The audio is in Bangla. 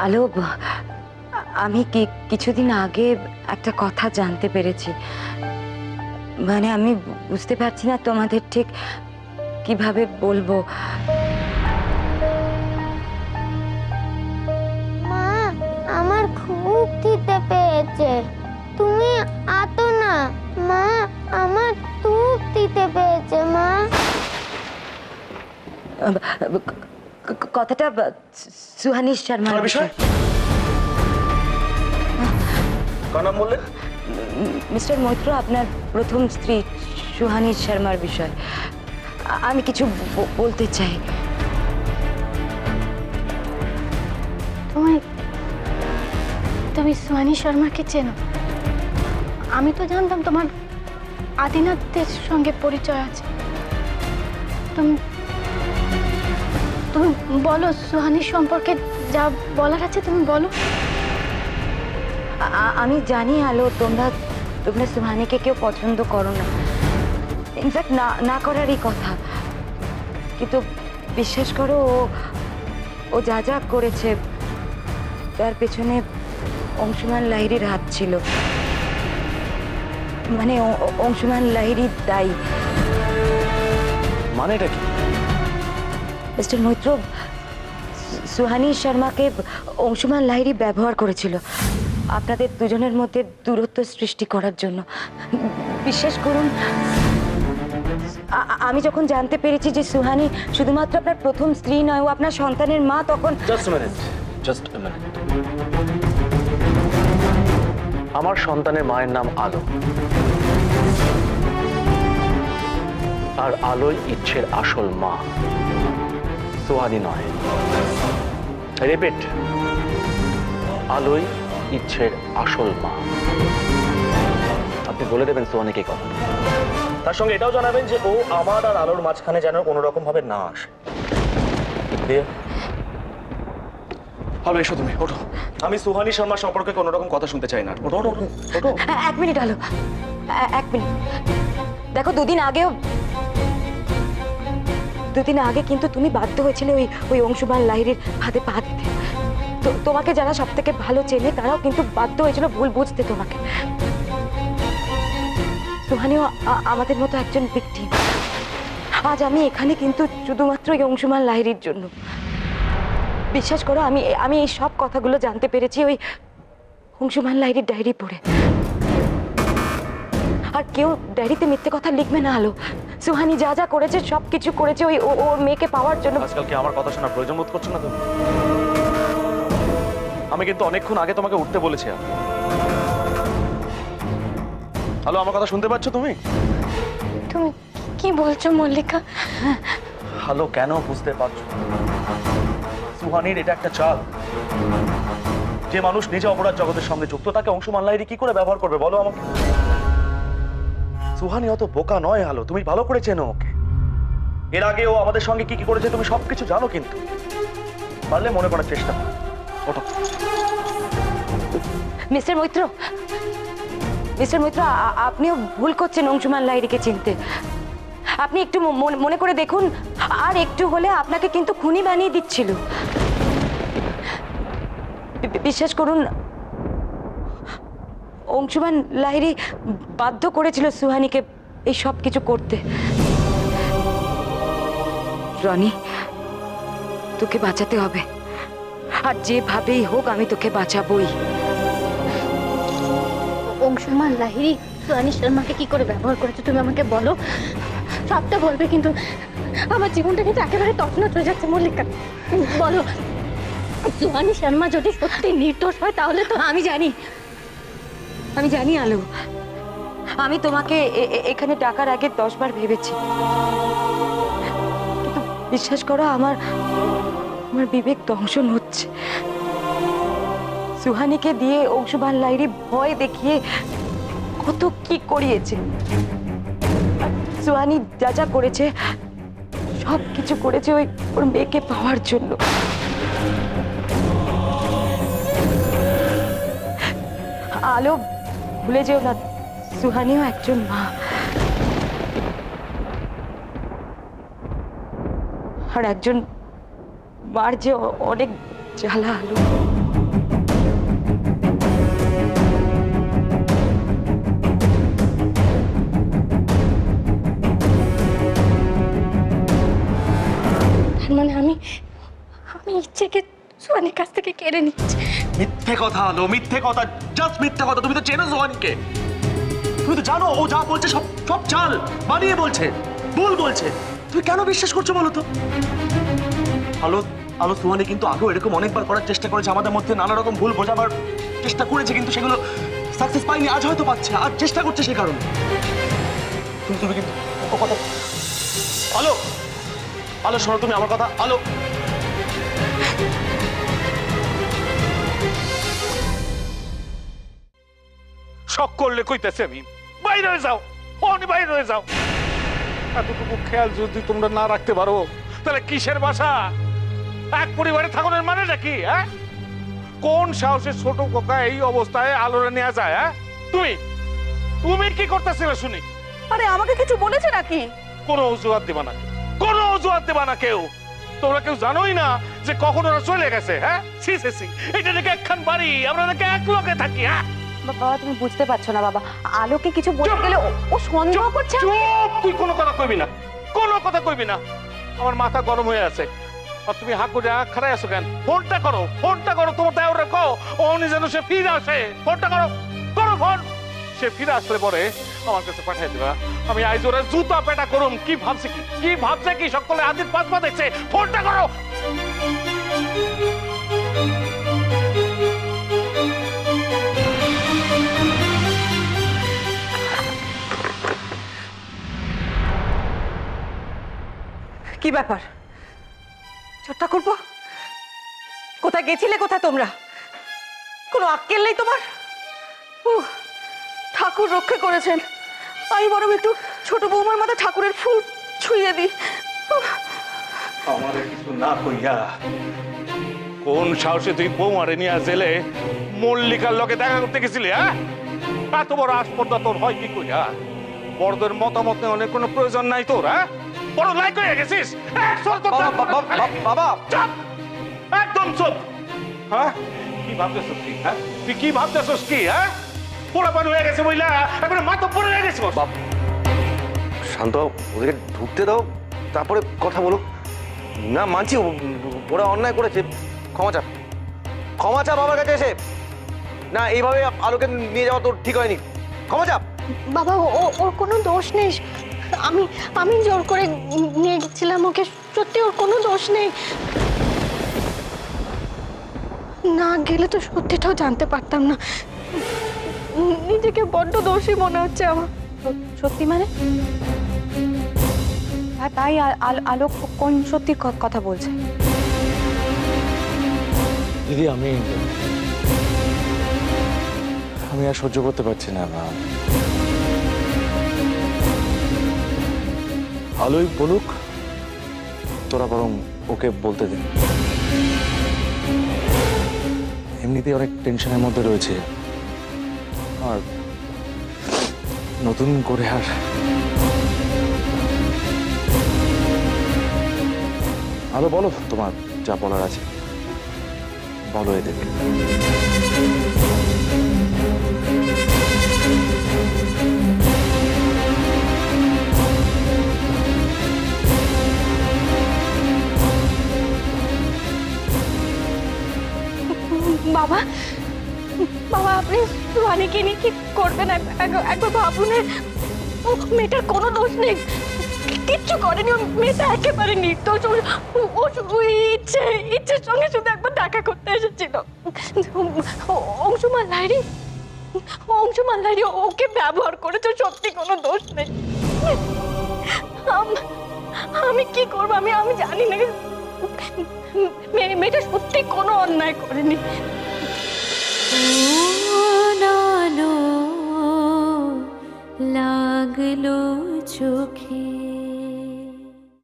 আলো, আমি কিছুদিন আগে একটা কথা জানতে পেরেছি। মানে আমি বুঝতে পারছি না তোমাদের ঠিক কিভাবে বলবো। মা, আমার খুব খিদে পেয়েছে, তুমি আতো না। মা, আমার খুব খিদে পেয়েছে মা। কথাটা সুহানি শর্মার বিষয়। কার নাম বললেন? মিস্টার মৈত্র, আপনার প্রথম স্ত্রী সুহানি শর্মার বিষয় আমি কিছু বলতে চাই। তুমি সুহানি শর্মাকে চেনো? আমি তো জানতাম তোমার আদিনাথের সঙ্গে পরিচয় আছে। তুমি তুমি বলো, সুহানির সম্পর্কে যা বলার আছে তুমি বলো। আমি জানি আলো, তোমরা সুহানিকে কেউ পছন্দ করো না, ইনফ্যাক্ট না করারই কথা। কিন্তু বিশ্বাস করো, ও যা যা করেছে তার পেছনে অংশুমান লাহিড়ীর হাত ছিল। মানে অংশুমান লাহিড়ী দায়ী। মানে এটা কি? মিস্টার মৈত্র, সুহানি শর্মাকে অংশুমান লাহিড়ী ব্যবহার করেছিল আপনাদের দুজনের মধ্যে দূরত্ব সৃষ্টি করার জন্য। বিশ্বাস করুন, আমি যখন জানতে পেরেছি যে সুহানি শুধুমাত্র আপনার প্রথম স্ত্রী নয়, ও আপনার সন্তানের মা, তখন জাস্ট মিনিট। আমার সন্তানের মায়ের নাম আলো, আর আলোই ইচ্ছের আসল মা, সুহানি নয়। রিপিট, আলোই ইচ্ছের আসল মা। আপনি বলে দেবেন সুহানিকে কথা, তার সঙ্গে এটাও জানাবেন যে ও আমার আর আলোর মাঝখানে যেন কোনো রকম ভাবে না আসে। হবে, এসো তুমি, ওঠো। আমি সুহানি শর্মা সম্পর্কে কোনো রকম কথা শুনতে চাই না। ওঠো ওঠো ওঠো। এক মিনিট আলো, এক মিনিট। দেখো, দুদিন আগে কিন্তু তুমি বাধ্য হয়েছিলে ওই অংশুমান লাহিড়ীর হাতে পা দিতে। তোমাকে যারা সব থেকে ভালো চেনে তারাও কিন্তু বাধ্য হয়েছিল ভুল বুঝতে তোমাকে। সুহানিও আমাদের মতো একজন ভিকটিম। আজ আমি এখানে কিন্তু শুধুমাত্র এই অংশুমান লাহিড়ীর জন্য। বিশ্বাস করো, আমি এই সব কথাগুলো জানতে পেরেছি ওই অংশুমান লাহিড়ীর ডায়েরি পড়ে। আর কেউ ডায়েরিতে মিথ্যে কথা লিখবে না আলো। সুহানি যা যা করেছে সবকিছু করেছে ওর মেয়েকে পাওয়ার জন্য। আজকাল কি আমার কথা শোনার প্রয়োজন বোধ করছো না তুমি? আমি কিন্তু অনেকক্ষণ আগে তোমাকে উঠতে বলেছি। হ্যালো, আমার কথা শুনতে পাচ্ছ তুমি? তুমি কি বলছো মল্লিকা? হ্যালো, কেন বুঝতে পারছো? সুহানির এটা একটা চাল। যে মানুষ নিজে অপরাধ জগতের সঙ্গে যুক্ত, তাকে অংশুমান লাহিড়ী কি করে ব্যবহার করবে বলো আমাকে? সুহানি অত বোকা নয় আলো, তুমি ভালো করে চেনো ওকে। এর আগে ও আমাদের সঙ্গে কি কি করেছে তুমি সবকিছু জানো, কিন্তু পারলে মনে করার চেষ্টা করো। ওঠো। মিস্টার মৈত্র, আপনিও ভুল করছেন অংশুমান লাহিড়ীকে চিনতে। আপনি একটু মনে করে দেখুন, আর একটু হলে আপনাকে কিন্তু খুনি বানিয়ে দিচ্ছিল। বিশ্বাস করুন, অংশুমান লাহিড়ী বাধ্য করেছিল সুহানিকে এই সব কিছু করতে। রনি, তোকে বাঁচাতে হবে, আর যেভাবেই হোক আমি তোকে বাঁচাবই। অংশুমান লাহিড়ী সুহানি শর্মাকে কি করে ব্যবহার করেছে তুমি আমাকে বলো। সবটা বলবে, কিন্তু আমার জীবনটা কিন্তু একেবারে তছনছ হয়ে যাচ্ছে মল্লিকা। বলো, সুহানি শর্মা যদি সত্যি নির্দোষ হয় তাহলে তো। আমি জানি আলো, আমি তোমাকে এখানে ডাকার আগে 10 বার ভেবেছি, কিন্তু বিশ্বাস করো, আমার বিবেক দংশন হচ্ছে। সুহানিকে দিয়ে অংশুমান লাহিড়ী ভয় দেখিয়ে কত কি করিয়েছে। সুহানি যা যা করেছে সব কিছু করেছে ওর মেয়েকে পাওয়ার জন্য। আলো, ভুলে যেও না, সুহানিও একজন মা। আর একজন মার যে অনেক জ্বালা আলো। তার মানে আমি ইচ্ছেকে সোহানির কাছ থেকে কেড়ে নিচ্ছি। মিথ্যে কথা আলো, মিথ্যে কথা, জাস্ট মিথ্যে কথা। তুমি তো চেনো সোহানকে, তুমি তো জানো ও যা বলছে সব সব চাল বানিয়ে বলছে, ভুল বলছে। তুমি কেন বিশ্বাস করছো বলো তো? আলো আলো সোহানি কিন্তু আগেও এরকম অনেকবার করার চেষ্টা করেছে, আমাদের মধ্যে নানা রকম ভুল বোঝাবার চেষ্টা করেছে, কিন্তু সেগুলো সাকসেস পাইনি। আজ হয়তো পাচ্ছে, আজ চেষ্টা করছে সে কারণে। তুমি কিন্তু ও কথা আলো আলো শোনো তুমি আমার কথা। আলো শখ করলে কইতেছে আমি বাইরে হয়ে যাও, অনি বাইরে হয়ে যাও। এতটুকু খেয়াল যদি তোমরা না রাখতে পারো তাহলে কিসের বাসা? এক পরিবারে থাকুনের মানে নাকি? হ্যাঁ, কোন সাহসের ছোট কোকা এই অবস্থায় আলোরে নেওয়া যায়? হ্যাঁ, তুমি তুমি কি করতেছিলে শুনি? আরে আমাকে কিছু বলেছে নাকি? কোনো অজুহাত দিবা না, কোনো অজুহাত দিবা না কেউ। তোমরা কেউ জানোই না যে কখন ওরা চলে গেছে। হ্যাঁ, সি সি সি, এটা নাকি একখান বাড়ি, আমরা নাকি এক লোকে থাকি। হ্যাঁ বাবা, তুমি বুঝতে পারছো না বাবা, আলোকে কিছু বলতে গেলে ও সন্দেহ করছে। চুপ, তুই কোনো কথা কইবি না, কোনো কথা কইবি না। আমার মাথা গরম হয়ে আছে আর তুমি হাত করে খারাই আছো কেন? ফোনটা করো, ফোনটা করো, তোমার দেওয়ার রাখো। অনি যেন সে ফিরে আসে, ফোনটা করো, করো ফোন। সে ফিরে আসলে পরে আমার কাছে পাঠিয়ে দিবা। আমি আইজ ওরা জুতা পেটা করুম। কি ভাবছে কি ভাবছে কি সকলে হাতির পাঁচ পা দেখছে। ফোনটা করো। কি ব্যাপার ছোট্টা করবো? কোথায় গেছিলে? কোথায় তোমরা? কোনো আক্কেল নেই তোমার? ঠাকুর রক্ষা করেছেন, আমি বরং একটু ছোট বৌমার মাথা ঠাকুরের ফুল ছুঁয়ে দিই। আমার কিছু না কইয়া কোন সাহসে তুই বৌমারে নিয়ে জেলে মল্লিকার লগে দেখা করতে গেছিলি? হ্যাঁ, এত বড় আসপর্দা তোর হয় কি কইয়া? বড়দের মতামত নেওয়ার কোনো প্রয়োজন নাই তোর। হ্যাঁ, বড় লাইক হয়ে গেছিস। বাবা চুপ, একদম চুপ। হ্যাঁ, কি ভাবতেছিস তুই? হ্যাঁ, তুই কি ভাবতেছিস কি? হ্যাঁ, পোড়াপান হয়ে গেছে বইলা একবারে মাথা পড়ে হয়ে গেছে। শান্ত হও, ওদেরকে ঢুকতে দাও, তারপরে কথা বলো। না মানছি ওরা অন্যায় করেছে, ক্ষমা চা, ক্ষমা চা বাবার কাছে এসে। না এইভাবে আলোকে নিয়ে যাওয়া তো ঠিক হয়নি, ক্ষমা চা। বাবা ওর কোনো দোষ নেই। আমি জোর করে নিয়ে গেছিলাম ওকে, সত্যি ওর কোনো দোষ নেই। না গেলে তো সত্যিটাও জানতে পারতাম না। নিজেকে বড্ড দোষী মনে হচ্ছে আমার। সত্যি মানে? তাই আলো কোন সত্যি কথা বলছে? দিদি, আমি আর সহ্য করতে পারছি না। আলোই বলুক, তোরা বরং ওকে বলতে দে। এমনিতেই অনেক টেনশনের মধ্যে রয়েছে, আর নতুন করে আর আলো বলো তোমার যা বলার আছে, বলো এদেরকে। বাবা বাবা, আপনি সোহানিকে নিয়ে কি করবেন একবার ভাবুন। ও মেয়েটার কোনো দোষ নেই, কিচ্ছু করেনি। ও মেয়েটা একেবারে নির্দোষ। ও শুধু ইচ্ছের সঙ্গে শুধু একবার দেখা করতে এসেছিল। অংশুমান লাহিড়ী ওকে ব্যবহার করেছে, সত্যি কোনো দোষ নেই। আমি কি করবো? আমি জানি না। মেয়েটা সত্যি কোনো অন্যায় করেনি। লাগলো চোখে